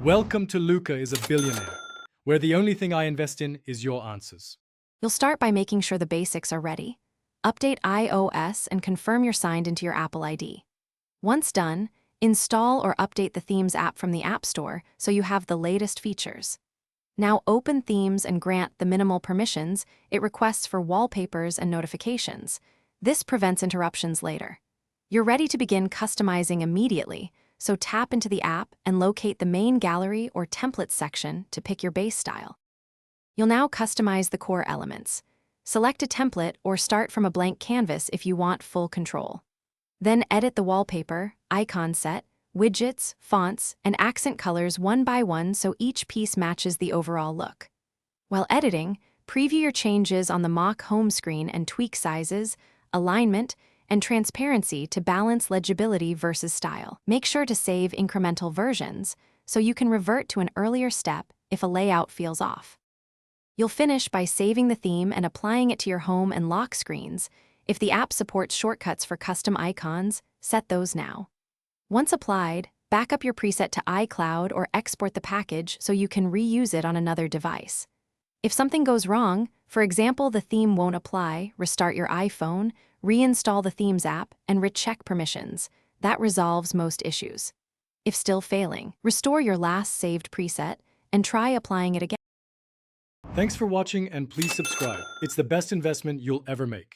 Welcome to Luca is a billionaire, where the only thing I invest in is your answers. You'll start by making sure the basics are ready. Update iOS and confirm you're signed into your Apple ID. Once done, install or update the Themes app from the App Store so you have the latest features. Now open Themes and grant the minimal permissions it requests for wallpapers and notifications. This prevents interruptions later. You're ready to begin customizing immediately, so tap into the app and locate the main gallery or templates section to pick your base style. You'll now customize the core elements. Select a template or start from a blank canvas if you want full control. Then edit the wallpaper, icon set, widgets, fonts, and accent colors one by one so each piece matches the overall look. While editing, preview your changes on the mock home screen and tweak sizes, alignment, and transparency to balance legibility versus style. Make sure to save incremental versions so you can revert to an earlier step if a layout feels off. You'll finish by saving the theme and applying it to your home and lock screens. If the app supports shortcuts for custom icons, set those now. Once applied, back up your preset to iCloud or export the package so you can reuse it on another device. If something goes wrong, for example, the theme won't apply, restart your iPhone, reinstall the Themes app, and recheck permissions. That resolves most issues. If still failing, restore your last saved preset and try applying it again. Thanks for watching and please subscribe. It's the best investment you'll ever make.